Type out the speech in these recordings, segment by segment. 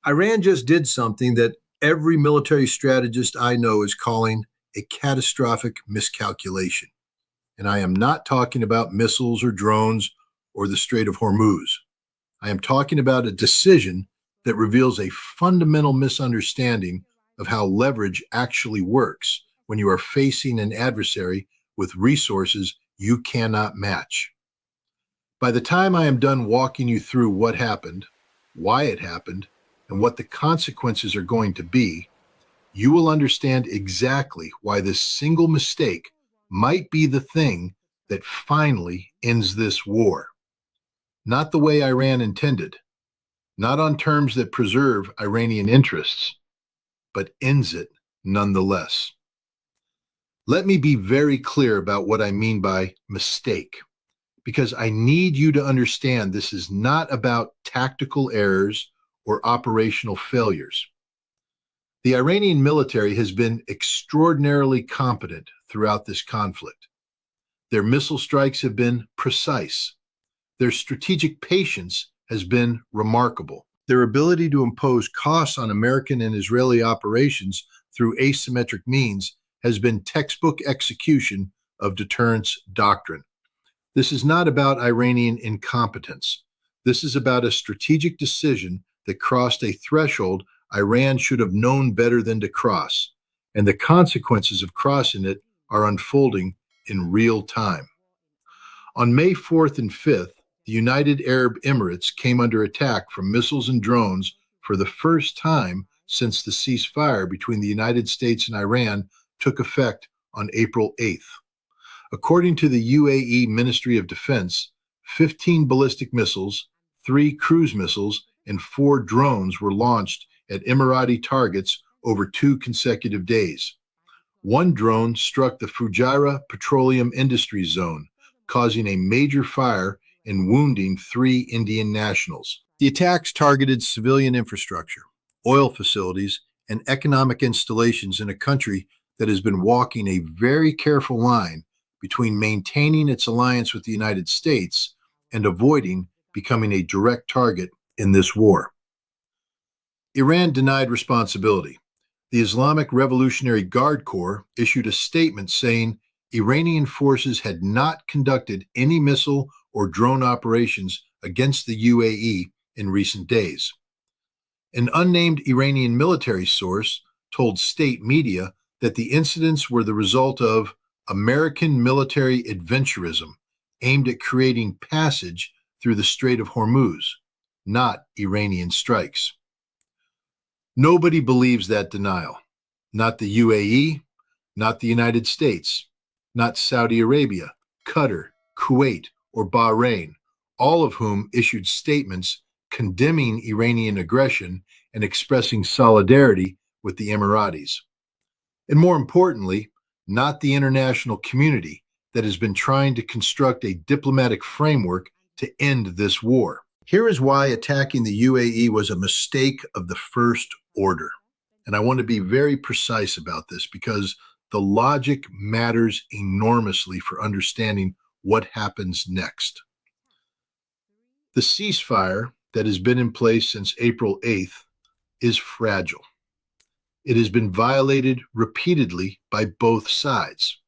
Iran just did something that every military strategist I know is calling a catastrophic miscalculation. And I am not talking about missiles or drones or the Strait of Hormuz. I am talking about a decision that reveals a fundamental misunderstanding of how leverage actually works when you are facing an adversary with resources you cannot match. By the time I am done walking you through what happened, why it happened, and what the consequences are going to be, you will understand exactly why this single mistake might be the thing that finally ends this war. Not the way Iran intended, not on terms that preserve Iranian interests, but ends it nonetheless. Let me be very clear about what I mean by mistake, because I need you to understand this is not about tactical errors or operational failures. The Iranian military has been extraordinarily competent throughout this conflict. Their missile strikes have been precise. Their strategic patience has been remarkable. Their ability to impose costs on American and Israeli operations through asymmetric means has been textbook execution of deterrence doctrine. This is not about Iranian incompetence. This is about a strategic decision that crossed a threshold Iran should have known better than to cross, and the consequences of crossing it are unfolding in real time. On May 4th and 5th, the United Arab Emirates came under attack from missiles and drones for the first time since the ceasefire between the United States and Iran took effect on April 8th. According to the UAE Ministry of Defense, 15 ballistic missiles, 3 cruise missiles, and 4 drones were launched at Emirati targets over 2 consecutive days. One drone struck the Fujairah Petroleum Industries Zone, causing a major fire and wounding 3 Indian nationals. The attacks targeted civilian infrastructure, oil facilities, and economic installations in a country that has been walking a very careful line between maintaining its alliance with the United States and avoiding becoming a direct target in this war. Iran denied responsibility. The Islamic Revolutionary Guard Corps issued a statement saying Iranian forces had not conducted any missile or drone operations against the UAE in recent days. An unnamed Iranian military source told state media that the incidents were the result of American military adventurism aimed at creating passage through the Strait of Hormuz, not Iranian strikes. Nobody believes that denial. Not the UAE, not the United States, not Saudi Arabia, Qatar, Kuwait, or Bahrain, all of whom issued statements condemning Iranian aggression and expressing solidarity with the Emiratis. And more importantly, not the international community that has been trying to construct a diplomatic framework to end this war. Here is why attacking the UAE was a mistake of the first order. And I want to be very precise about this because the logic matters enormously for understanding what happens next. The ceasefire that has been in place since April 8th is fragile. It has been violated repeatedly by both sides.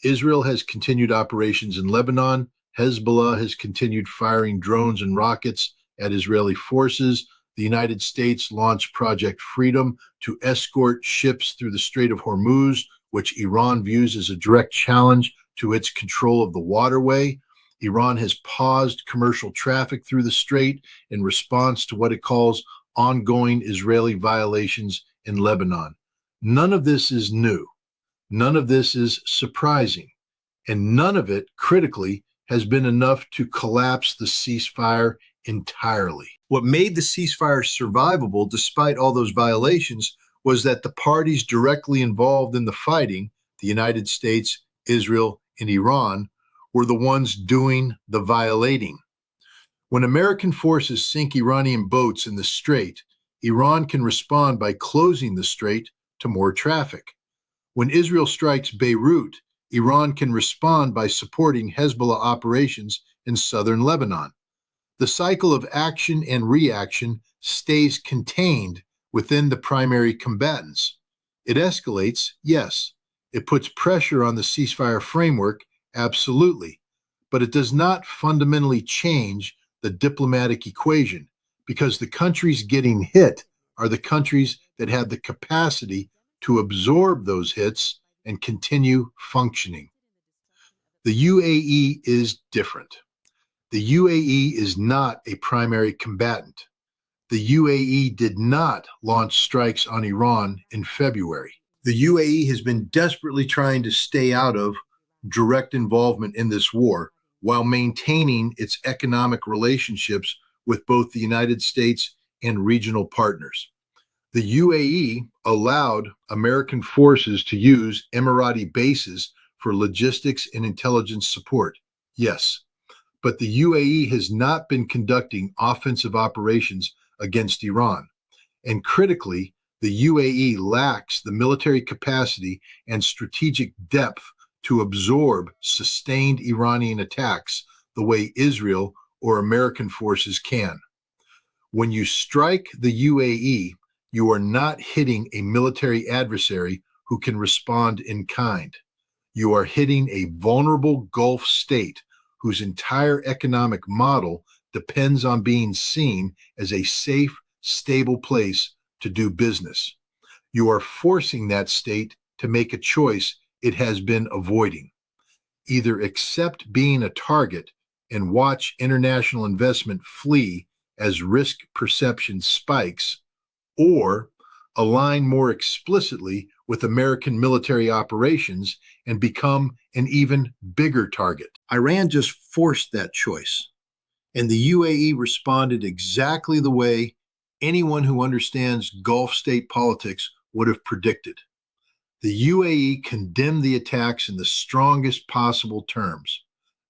Israel has continued operations in Lebanon. Hezbollah has continued firing drones and rockets at Israeli forces. The United States launched Project Freedom to escort ships through the Strait of Hormuz, which Iran views as a direct challenge to its control of the waterway. Iran has paused commercial traffic through the strait in response to what it calls ongoing Israeli violations in Lebanon. None of this is new. None of this is surprising. And none of it, critically, has been enough to collapse the ceasefire entirely. What made the ceasefire survivable despite all those violations was that the parties directly involved in the fighting, the United States, Israel, and Iran, were the ones doing the violating. When American forces sink Iranian boats in the strait, Iran can respond by closing the strait to more traffic. When Israel strikes Beirut, Iran can respond by supporting Hezbollah operations in southern Lebanon. The cycle of action and reaction stays contained within the primary combatants. It escalates, yes. It puts pressure on the ceasefire framework, absolutely. But it does not fundamentally change the diplomatic equation, because the countries getting hit are the countries that have the capacity to absorb those hits and continue functioning. The UAE is different. The UAE is not a primary combatant. The UAE did not launch strikes on Iran in February. The UAE has been desperately trying to stay out of direct involvement in this war while maintaining its economic relationships with both the United States and regional partners. The UAE allowed American forces to use Emirati bases for logistics and intelligence support. Yes, but the UAE has not been conducting offensive operations against Iran. And critically, the UAE lacks the military capacity and strategic depth to absorb sustained Iranian attacks the way Israel or American forces can. When you strike the UAE, you are not hitting a military adversary who can respond in kind. You are hitting a vulnerable Gulf state whose entire economic model depends on being seen as a safe, stable place to do business. You are forcing that state to make a choice it has been avoiding. Either accept being a target and watch international investment flee as risk perception spikes, or align more explicitly with American military operations and become an even bigger target. Iran just forced that choice, and the UAE responded exactly the way anyone who understands Gulf state politics would have predicted. The UAE condemned the attacks in the strongest possible terms.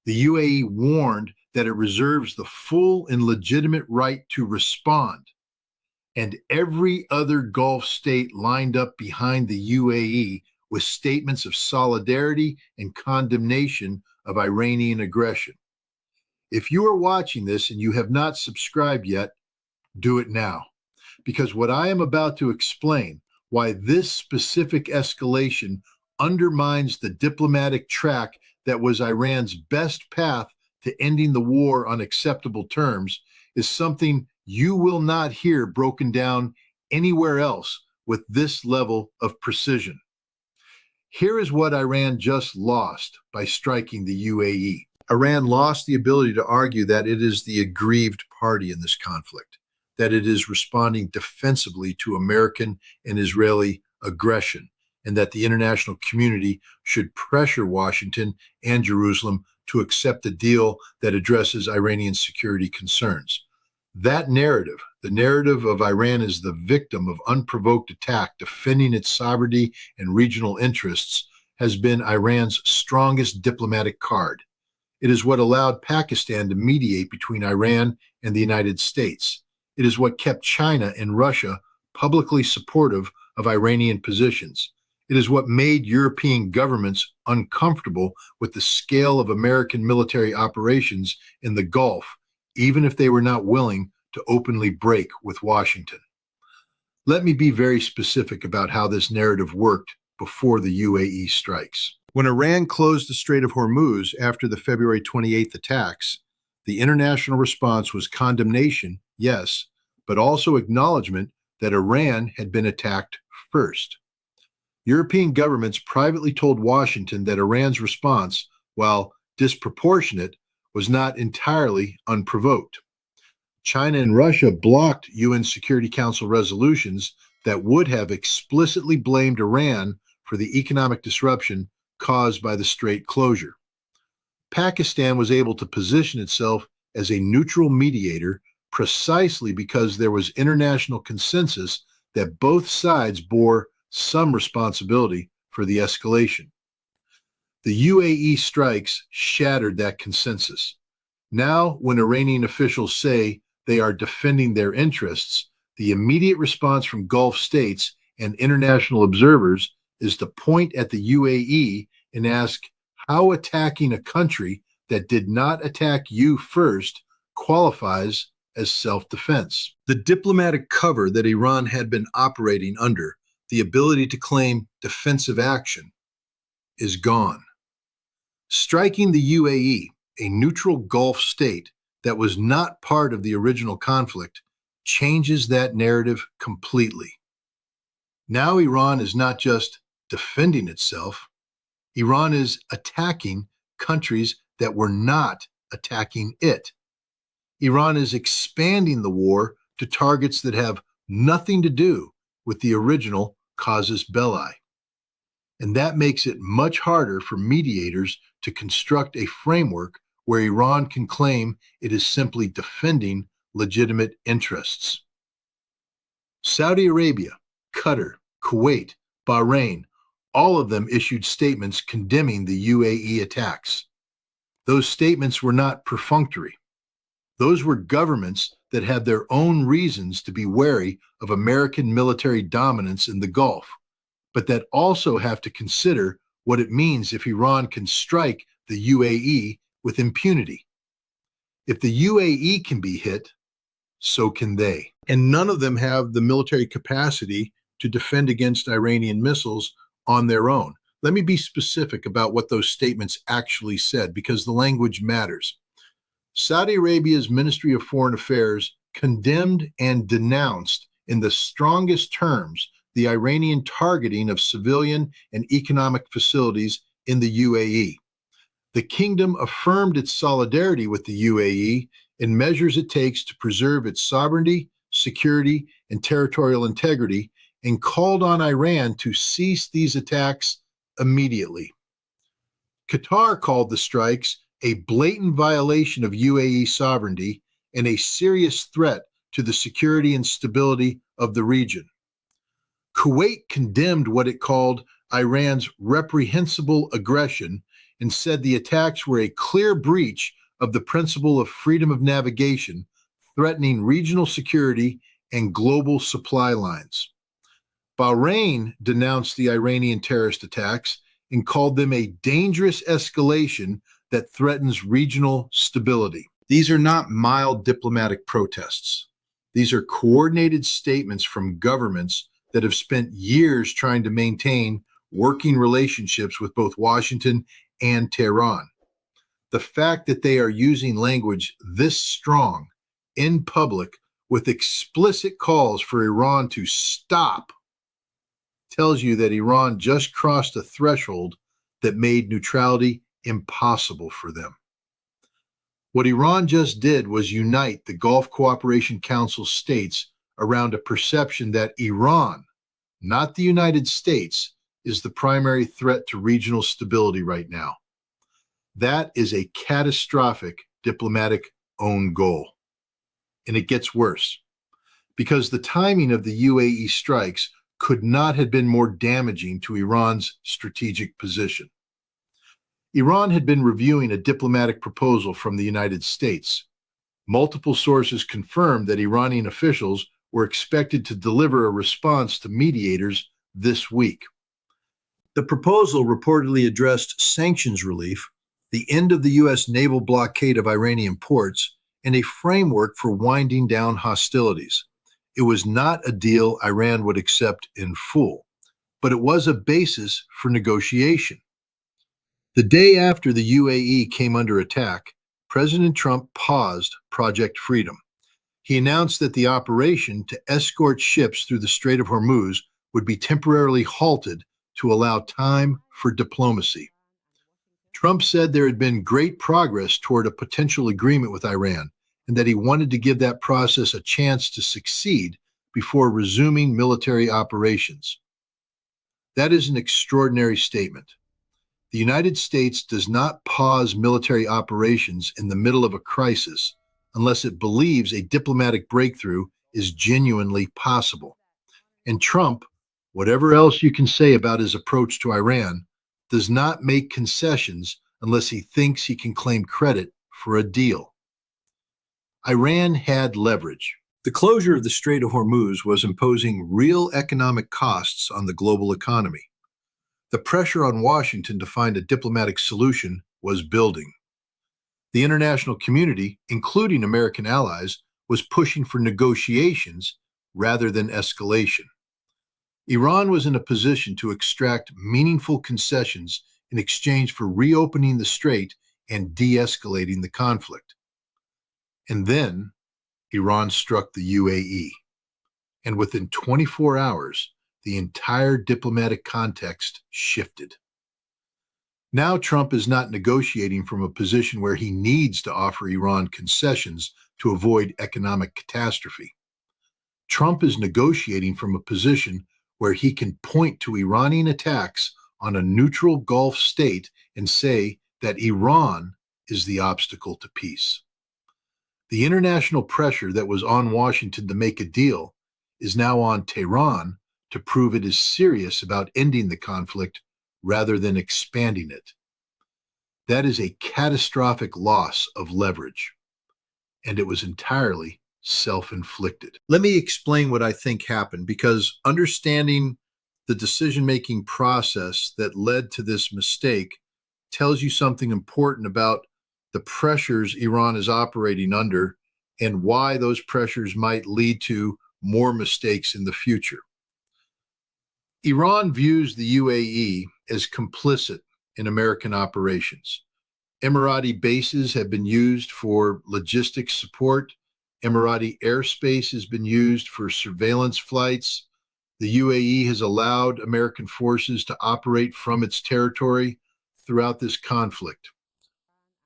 The UAE warned that it reserves the full and legitimate right to respond, and every other Gulf state lined up behind the UAE with statements of solidarity and condemnation of Iranian aggression. If you are watching this and you have not subscribed yet, do it now, because what I am about to explain, why this specific escalation undermines the diplomatic track that was Iran's best path to ending the war on acceptable terms, is something you will not hear broken down anywhere else with this level of precision. Here is what Iran just lost by striking the UAE. Iran lost the ability to argue that it is the aggrieved party in this conflict, that it is responding defensively to American and Israeli aggression, and that the international community should pressure Washington and Jerusalem to accept a deal that addresses Iranian security concerns. That narrative, the narrative of Iran as the victim of unprovoked attack defending its sovereignty and regional interests, has been Iran's strongest diplomatic card. It is what allowed Pakistan to mediate between Iran and the United States. It is what kept China and Russia publicly supportive of Iranian positions. It is what made European governments uncomfortable with the scale of American military operations in the Gulf, even if they were not willing to openly break with Washington. Let me be very specific about how this narrative worked before the UAE strikes. When Iran closed the Strait of Hormuz after the February 28th attacks, the international response was condemnation, yes, but also acknowledgement that Iran had been attacked first. European governments privately told Washington that Iran's response, while disproportionate, was not entirely unprovoked. China and Russia blocked UN Security Council resolutions that would have explicitly blamed Iran for the economic disruption caused by the strait closure. Pakistan was able to position itself as a neutral mediator precisely because there was international consensus that both sides bore some responsibility for the escalation. The UAE strikes shattered that consensus. Now, when Iranian officials say they are defending their interests, the immediate response from Gulf states and international observers is to point at the UAE and ask how attacking a country that did not attack you first qualifies as self-defense. The diplomatic cover that Iran had been operating under, the ability to claim defensive action, is gone. Striking the UAE, a neutral Gulf state that was not part of the original conflict, changes that narrative completely. Now Iran is not just defending itself, Iran is attacking countries that were not attacking it. Iran is expanding the war to targets that have nothing to do with the original casus belli. And that makes it much harder for mediators to construct a framework where Iran can claim it is simply defending legitimate interests. Saudi Arabia, Qatar, Kuwait, Bahrain, all of them issued statements condemning the UAE attacks. Those statements were not perfunctory. Those were governments that had their own reasons to be wary of American military dominance in the Gulf, but that also have to consider what it means if Iran can strike the UAE with impunity. If the UAE can be hit, so can they. And none of them have the military capacity to defend against Iranian missiles on their own. Let me be specific about what those statements actually said, because the language matters. Saudi Arabia's Ministry of Foreign Affairs condemned and denounced in the strongest terms the Iranian targeting of civilian and economic facilities in the UAE. The kingdom affirmed its solidarity with the UAE in measures it takes to preserve its sovereignty, security, and territorial integrity, and called on Iran to cease these attacks immediately. Qatar called the strikes a blatant violation of UAE sovereignty and a serious threat to the security and stability of the region. Kuwait condemned what it called Iran's reprehensible aggression and said the attacks were a clear breach of the principle of freedom of navigation, threatening regional security and global supply lines. Bahrain denounced the Iranian terrorist attacks and called them a dangerous escalation that threatens regional stability. These are not mild diplomatic protests. These are coordinated statements from governments that have spent years trying to maintain working relationships with both Washington and Tehran. The fact that they are using language this strong in public with explicit calls for Iran to stop tells you that Iran just crossed a threshold that made neutrality impossible for them. What Iran just did was unite the Gulf Cooperation Council states around a perception that Iran, not the United States, is the primary threat to regional stability right now. That is a catastrophic diplomatic own goal. And it gets worse, because the timing of the UAE strikes could not have been more damaging to Iran's strategic position. Iran had been reviewing a diplomatic proposal from the United States. Multiple sources confirmed that Iranian officials were expected to deliver a response to mediators this week. The proposal reportedly addressed sanctions relief, the end of the U.S. naval blockade of Iranian ports, and a framework for winding down hostilities. It was not a deal Iran would accept in full, but it was a basis for negotiation. The day after the UAE came under attack, President Trump paused Project Freedom. He announced that the operation to escort ships through the Strait of Hormuz would be temporarily halted to allow time for diplomacy. Trump said there had been great progress toward a potential agreement with Iran, and that he wanted to give that process a chance to succeed before resuming military operations. That is an extraordinary statement. The United States does not pause military operations in the middle of a crisis unless it believes a diplomatic breakthrough is genuinely possible. And Trump, whatever else you can say about his approach to Iran, does not make concessions unless he thinks he can claim credit for a deal. Iran had leverage. The closure of the Strait of Hormuz was imposing real economic costs on the global economy. The pressure on Washington to find a diplomatic solution was building. The international community, including American allies, was pushing for negotiations rather than escalation. Iran was in a position to extract meaningful concessions in exchange for reopening the strait and de-escalating the conflict. And then Iran struck the UAE. And within 24 hours, the entire diplomatic context shifted. Now Trump is not negotiating from a position where he needs to offer Iran concessions to avoid economic catastrophe. Trump is negotiating from a position where he can point to Iranian attacks on a neutral Gulf state and say that Iran is the obstacle to peace. The international pressure that was on Washington to make a deal is now on Tehran to prove it is serious about ending the conflict rather than expanding it. That is a catastrophic loss of leverage, and it was entirely self-inflicted. Let me explain what I think happened, because understanding the decision-making process that led to this mistake tells you something important about the pressures Iran is operating under and why those pressures might lead to more mistakes in the future. Iran views the UAE as complicit in American operations. Emirati bases have been used for logistics support. Emirati airspace has been used for surveillance flights. The UAE has allowed American forces to operate from its territory throughout this conflict.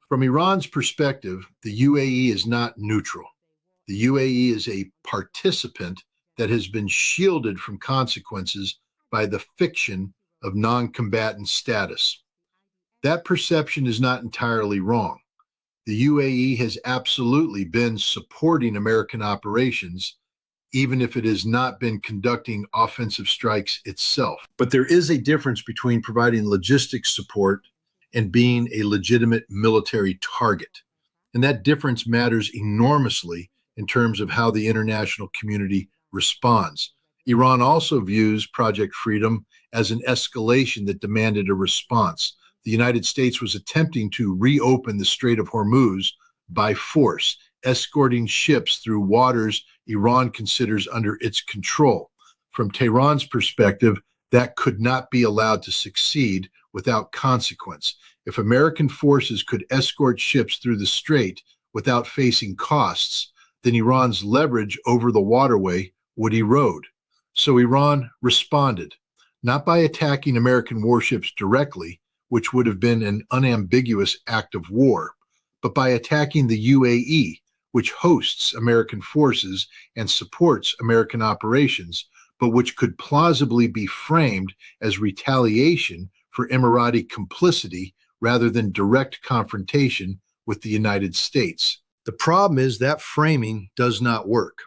From Iran's perspective, the UAE is not neutral. The UAE is a participant that has been shielded from consequences by the fiction of non-combatant status. That perception is not entirely wrong. The UAE has absolutely been supporting American operations, even if it has not been conducting offensive strikes itself. But there is a difference between providing logistics support and being a legitimate military target. And that difference matters enormously in terms of how the international community responds. Iran also views Project Freedom as an escalation that demanded a response. The United States was attempting to reopen the Strait of Hormuz by force, escorting ships through waters Iran considers under its control. From Tehran's perspective, that could not be allowed to succeed without consequence. If American forces could escort ships through the strait without facing costs, then Iran's leverage over the waterway would erode. So Iran responded, not by attacking American warships directly, which would have been an unambiguous act of war, but by attacking the UAE, which hosts American forces and supports American operations, but which could plausibly be framed as retaliation for Emirati complicity rather than direct confrontation with the United States. The problem is that framing does not work,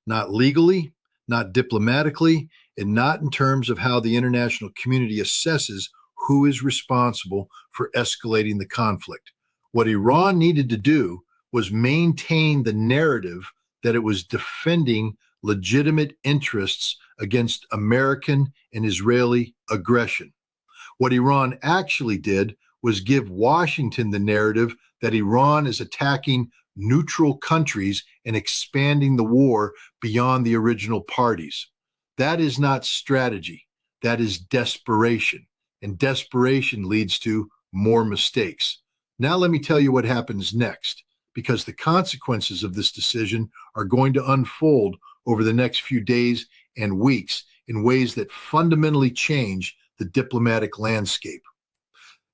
not legally, not diplomatically, and not in terms of how the international community assesses who is responsible for escalating the conflict. What Iran needed to do was maintain the narrative that it was defending legitimate interests against American and Israeli aggression. What Iran actually did was give Washington the narrative that Iran is attacking neutral countries and expanding the war beyond the original parties. That is not strategy. That is desperation. And desperation leads to more mistakes. Now let me tell you what happens next, because the consequences of this decision are going to unfold over the next few days and weeks in ways that fundamentally change the diplomatic landscape.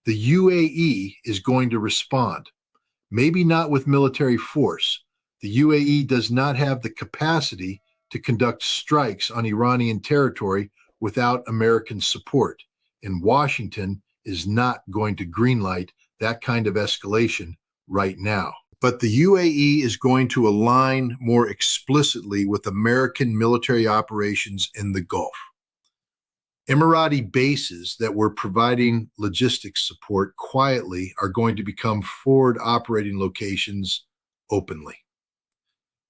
The UAE is going to respond, maybe not with military force. The UAE does not have the capacity to conduct strikes on Iranian territory without American support, and Washington is not going to greenlight that kind of escalation right now. But the UAE is going to align more explicitly with American military operations in the Gulf. Emirati bases that were providing logistics support quietly are going to become forward operating locations openly.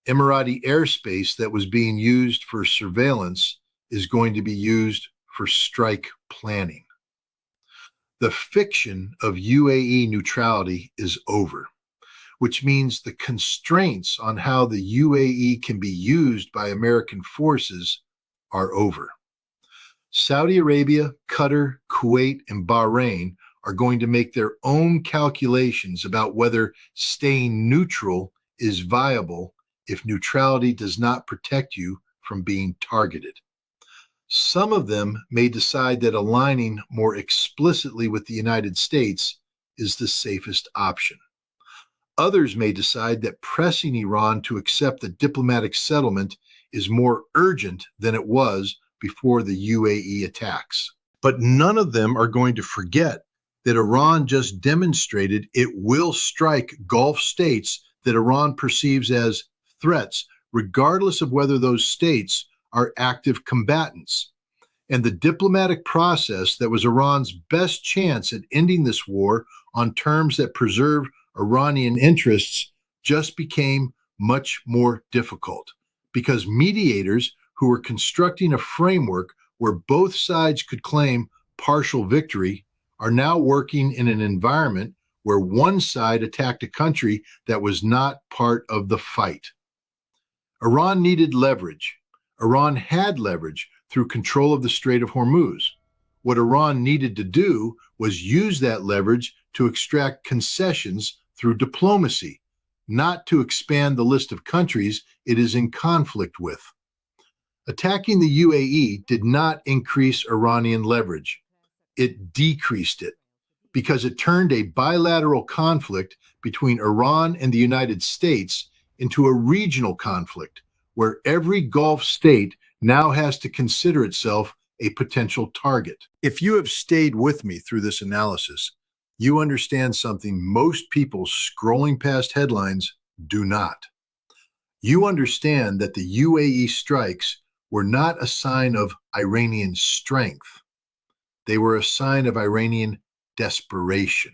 Emirati airspace that was being used for surveillance is going to be used for strike planning. The fiction of UAE neutrality is over. which means the constraints on how the UAE can be used by American forces are over. Saudi Arabia, Qatar, Kuwait, and Bahrain are going to make their own calculations about whether staying neutral is viable if neutrality does not protect you from being targeted. Some of them may decide that aligning more explicitly with the United States is the safest option. Others may decide that pressing Iran to accept the diplomatic settlement is more urgent than it was before the UAE attacks. But none of them are going to forget that Iran just demonstrated it will strike Gulf states that Iran perceives as threats, regardless of whether those states are active combatants. And the diplomatic process that was Iran's best chance at ending this war on terms that preserve Iranian interests just became much more difficult because mediators who were constructing a framework where both sides could claim partial victory are now working in an environment where one side attacked a country that was not part of the fight. Iran needed leverage. Iran had leverage through control of the Strait of Hormuz. What Iran needed to do was use that leverage to extract concessions through diplomacy, not to expand the list of countries it is in conflict with. Attacking the UAE did not increase Iranian leverage. It decreased it because it turned a bilateral conflict between Iran and the United States into a regional conflict where every Gulf state now has to consider itself a potential target. If you have stayed with me through this analysis, you understand something most people scrolling past headlines do not. You understand that the UAE strikes were not a sign of Iranian strength. They were a sign of Iranian desperation.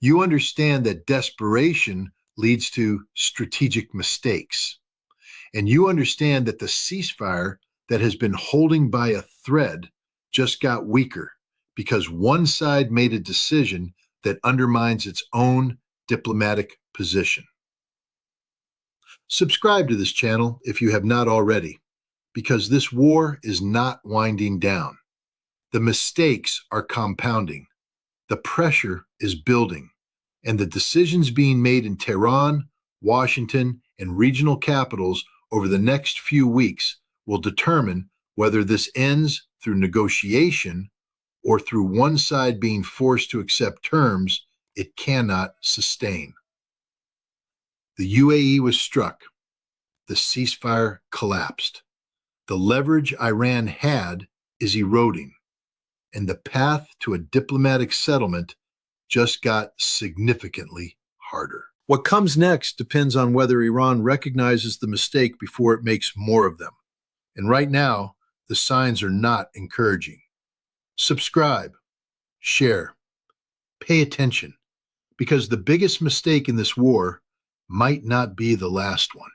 You understand that desperation leads to strategic mistakes. And you understand that the ceasefire that has been holding by a thread just got weaker because one side made a decision that undermines its own diplomatic position. Subscribe to this channel if you have not already, because this war is not winding down. The mistakes are compounding. The pressure is building, and the decisions being made in Tehran, Washington, and regional capitals over the next few weeks will determine whether this ends through negotiation or through one side being forced to accept terms it cannot sustain. The UAE was struck. The ceasefire collapsed. The leverage Iran had is eroding, and the path to a diplomatic settlement just got significantly harder. What comes next depends on whether Iran recognizes the mistake before it makes more of them. And right now, the signs are not encouraging. Subscribe, share, pay attention, because the biggest mistake in this war might not be the last one.